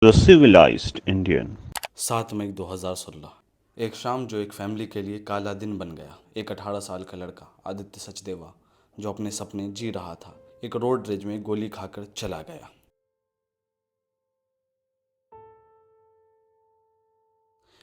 The civilized Indian. 7 मई 2016 एक शाम जो एक फैमिली के लिए काला दिन बन गया। एक 18 साल का लड़का आदित्य सचदेवा जो अपने सपने जी रहा था, एक रोड रेज में गोली खाकर चला गया।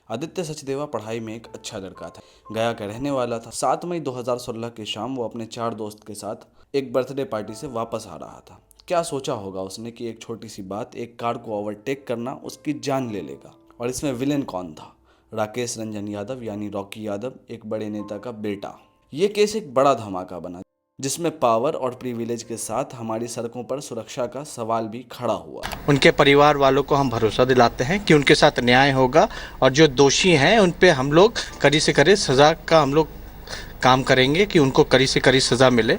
आदित्य सचदेवा पढ़ाई में एक अच्छा लड़का था, गया का रहने वाला था। 7 मई 2016 की शाम वो अपने 4 दोस्त के साथ एक बर्थडे पार्टी से वापस आ रहा था। क्या सोचा होगा उसने कि एक छोटी सी बात, एक कार को ओवरटेक करना उसकी जान ले लेगा। और इसमें विलेन कौन था? राकेश रंजन यादव यानी रॉकी यादव, एक बड़े नेता का बेटा। ये केस एक बड़ा धमाका बना जिसमें पावर और प्रिविलेज के साथ हमारी सड़कों पर सुरक्षा का सवाल भी खड़ा हुआ। उनके परिवार वालों को हम भरोसा दिलाते हैं कि उनके साथ न्याय होगा और जो दोषी हैं उन पे हम लोग कड़ी से कड़ी सज़ा का हम लोग काम करेंगे कि उनको कड़ी से कड़ी सज़ा मिले।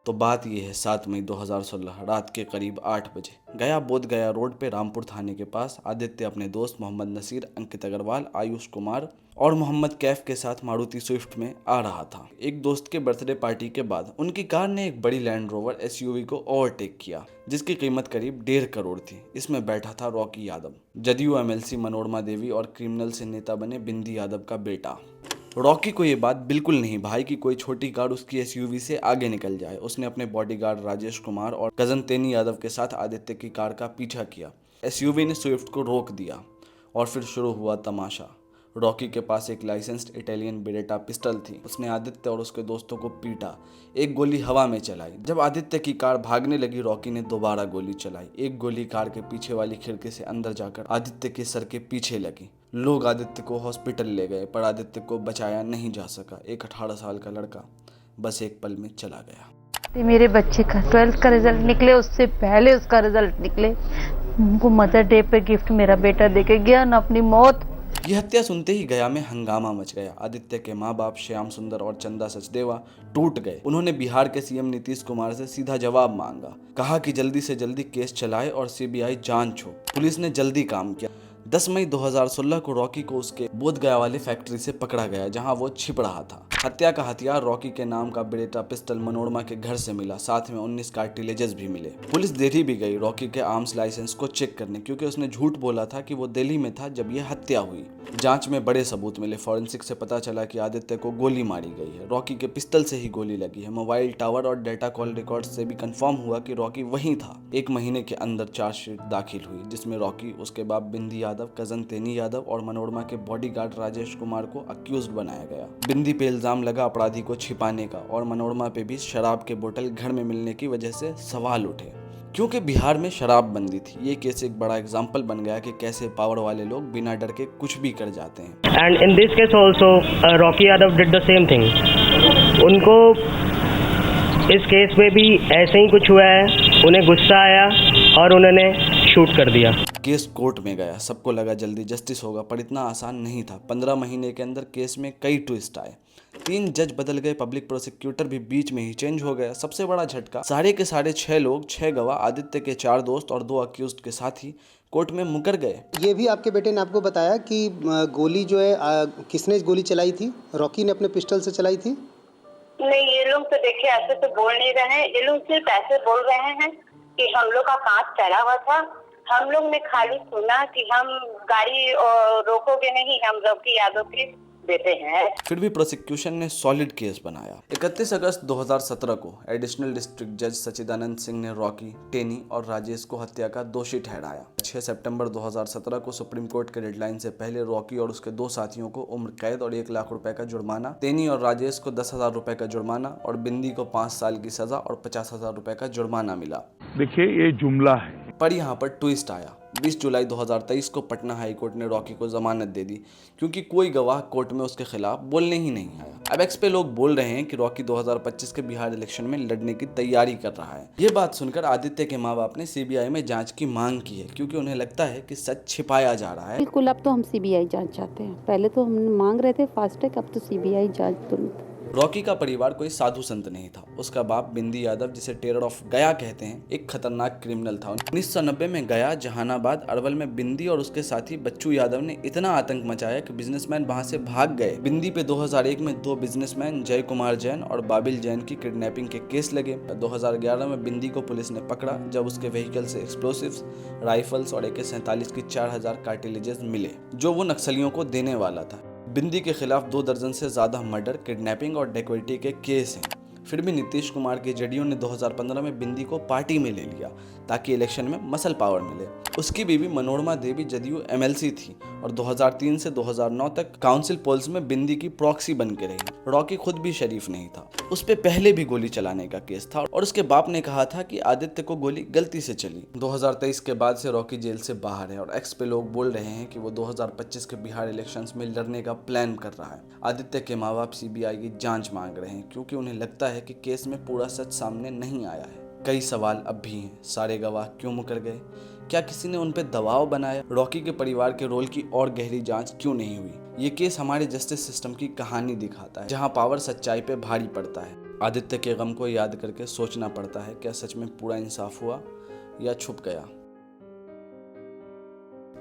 तो बात यह है, 7 मई 2016 रात के करीब 8 बजे गया बोध गया रोड पे रामपुर थाने के पास आदित्य अपने दोस्त मोहम्मद नसीर, अंकित अग्रवाल, आयुष कुमार और मोहम्मद कैफ के साथ मारुति स्विफ्ट में आ रहा था। एक दोस्त के बर्थडे पार्टी के बाद उनकी कार ने एक बड़ी लैंड रोवर एसयूवी को ओवरटेक किया जिसकी कीमत करीब 1.5 करोड़ थी। इसमें बैठा था रॉकी यादव, जदयू एमएलसी मनोरमा देवी और क्रिमिनल से नेता बने बिंदी यादव का बेटा। रॉकी को ये बात बिल्कुल नहीं भाई कि कोई छोटी कार उसकी एसयूवी से आगे निकल जाए। उसने अपने बॉडीगार्ड राजेश कुमार और कजन तेनी यादव के साथ आदित्य की कार का पीछा किया। एसयूवी ने स्विफ्ट को रोक दिया और फिर शुरू हुआ तमाशा। रॉकी के पास एक लाइसेंस्ड इटालियन बेरेटा पिस्टल थी। उसने आदित्य और उसके दोस्तों को पीटा, एक गोली हवा में चलाई। जब आदित्य की कार भागने लगी, रॉकी ने दोबारा गोली चलाई। एक गोली कार के पीछे वाली खिड़की से अंदर जाकर आदित्य के सर के पीछे लगी। लोग आदित्य को हॉस्पिटल ले गए पर आदित्य को बचाया नहीं जा सका। एक 18 साल का लड़का बस एक पल में चला गया। मेरे बच्चे का 12th का रिजल्ट निकले, उससे पहले उसका रिजल्ट निकले। उनको मदर डे पे गिफ्ट मेरा बेटा देके गया ना अपनी मौत। ये हत्या सुनते ही गया में हंगामा मच गया। आदित्य के माँ बाप श्याम सुंदर और चंदा सचदेवा टूट गए। उन्होंने बिहार के सीएम नीतीश कुमार से सीधा जवाब मांगा, कहा कि जल्दी से जल्दी केस चलाए और सीबीआई जांच हो। पुलिस ने जल्दी काम किया। 10 मई 2016 को रॉकी को उसके बोधगया वाली फैक्ट्री से पकड़ा गया जहां वो छिप रहा था। हत्या का हथियार रॉकी के नाम का बेरेटा पिस्टल मनोरमा के घर से मिला, साथ में 19 कार्टिलेजेस भी मिले। पुलिस दिल्ली भी गई रॉकी के आर्म्स लाइसेंस को चेक करने, क्योंकि उसने झूठ बोला था कि वो दिल्ली में था जब ये हत्या हुई। जांच में बड़े सबूत मिले। फॉरेंसिक से पता चला कि आदित्य को गोली मारी गई है, रॉकी के पिस्टल से ही गोली लगी है। मोबाइल टावर और डेटा कॉल रिकॉर्ड से भी कंफर्म हुआ कि रॉकी वहीं था। 1 महीने के अंदर चार्जशीट दाखिल हुई जिसमें रॉकी, उसके बाप बिंदी यादव, कजन तेनी यादव और मनोरमा के बॉडीगार्ड राजेश कुमार को अक्यूज्ड बनाया गया। बिंदी पे इल्जाम लगा अपराधी को छिपाने का और मनोरमा पे भी शराब के बोतल घर में मिलने की वजह से सवाल उठे, क्योंकि बिहार में शराब बंदी थी। ये केस एक बड़ा एग्जाम्पल बन गया कि कैसे पावर वाले लोग बिना डर के कुछ भी कर जाते हैं। And in this case also Rocky Yadav did the same thing. उनको इस केस में भी ऐसे ही कुछ हुआ है, उन्हें गुस्सा आया और उन्होंने शूट कर दिया। केस कोर्ट में गया, सबको लगा जल्दी जस्टिस होगा, पर इतना आसान नहीं था। 15 महीने के अंदर केस में कई ट्विस्ट आए। 3 जज बदल गए, पब्लिक प्रोसिक्यूटर भी बीच में ही चेंज हो गया। सबसे बड़ा झटका, सारे के सारे 6 लोग, 6 गवाह, आदित्य के 4 दोस्त और 2 अक्यूज्ड के साथ ही कोर्ट में मुकर गए। ये भी आपके बेटे ने आपको बताया कि गोली जो है किसने गोली चलाई थी? रॉकी ने अपने पिस्टल से चलाई थी? नहीं, ये लोग तो देखिए ऐसे तो बोल नहीं रहे हैं। ये लोग सिर्फ ऐसे बोल रहे हैं कि हम लोग का कांच चला हुआ था। हम लोग ने खाली सुना कि हम गाड़ी रोकोगे नहीं, हम रॉकी यादव के बेटे हैं। फिर भी प्रोसिक्यूशन ने सॉलिड केस बनाया। 31 अगस्त 2017 को एडिशनल डिस्ट्रिक्ट जज सचिदानंद सिंह ने रॉकी, टेनी और राजेश को हत्या का दोषी ठहराया। 6 सितंबर 2017 को सुप्रीम कोर्ट के डेडलाइन से पहले रॉकी और उसके 2 साथियों को उम्र कैद और 1 लाख रुपए का जुर्माना, टेनी और राजेश को 10,000 रुपए का जुर्माना और बिंदी को 5 साल की सजा और 50,000 रुपए का जुर्माना मिला। देखिए, ये जुमला है। पर यहाँ पर ट्विस्ट आया। 20 जुलाई 2023 को पटना हाई कोर्ट ने रॉकी को जमानत दे दी, क्योंकि कोई गवाह कोर्ट में उसके खिलाफ बोलने ही नहीं आया। अब एक्स पे लोग बोल रहे हैं कि रॉकी 2025 के बिहार इलेक्शन में लड़ने की तैयारी कर रहा है। ये बात सुनकर आदित्य के माँ बाप ने सीबीआई में जांच की मांग की है, क्योंकि उन्हें लगता है कि सच छिपाया जा रहा है। बिल्कुल, अब तो हम सीबीआई जांच चाहते हैं। पहले तो हम मांग रहे थे फास्ट ट्रैक, अब तो सीबीआई जांच तुरंत। रॉकी का परिवार कोई साधु संत नहीं था। उसका बाप बिंदी यादव, जिसे टेरर ऑफ गया कहते हैं, एक खतरनाक क्रिमिनल था। 1990 में गया, जहानाबाद, अरवल में बिंदी और उसके साथी बच्चू यादव ने इतना आतंक मचाया कि बिजनेसमैन वहां से भाग गए। बिंदी पे 2001 में 2 बिजनेसमैन जय कुमार जैन और बाबिल जैन की किडनैपिंग के केस लगे। 2011 में बिंदी को पुलिस ने पकड़ा जब उसके व्हीकल से एक्सप्लोसिव्स, राइफल्स और AK-47 की 4000 कार्टिलेजेस मिले, जो वो नक्सलियों को देने वाला था। बिंदी के खिलाफ 2 दर्जन से ज्यादा मर्डर, किडनैपिंग और डेकोइटी के केस हैं। फिर भी नीतीश कुमार के जेडीयू ने 2015 में बिंदी को पार्टी में ले लिया ताकि इलेक्शन में मसल पावर मिले। उसकी बीवी मनोरमा देवी जदयू MLC थी और 2003 से 2009 तक काउंसिल पोल्स में बिंदी की प्रॉक्सी बन के रही। रॉकी खुद भी शरीफ नहीं था, उस पे पहले भी गोली चलाने का केस था और उसके बाप ने कहा था कि आदित्य को गोली गलती से चली। 2023 के बाद से रॉकी जेल से बाहर है और एक्स पे लोग बोल रहे हैं कि वो 2025 के बिहार इलेक्शंस में लड़ने का प्लान कर रहा है। आदित्य के माँ बाप CBI की जांच मांग रहे हैं क्योंकि उन्हें लगता है कि केस में पूरा सच सामने नहीं आया है। कई सवाल अब भी हैं। सारे गवाह क्यों मुकर गए? क्या किसी ने उन पर दबाव बनाया? रॉकी के परिवार के रोल की और गहरी जांच क्यों नहीं हुई? ये केस हमारे जस्टिस सिस्टम की कहानी दिखाता है, जहां पावर सच्चाई पे भारी पड़ता है। आदित्य के गम को याद करके सोचना पड़ता है, क्या सच में पूरा इंसाफ हुआ या छुप गया?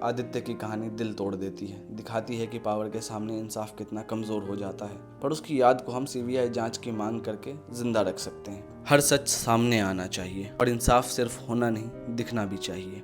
आदित्य की कहानी दिल तोड़ देती है, दिखाती है कि पावर के सामने इंसाफ कितना कमजोर हो जाता है, पर उसकी याद को हम CBI जांच की मांग करके जिंदा रख सकते हैं। हर सच सामने आना चाहिए और इंसाफ सिर्फ होना नहीं, दिखना भी चाहिए।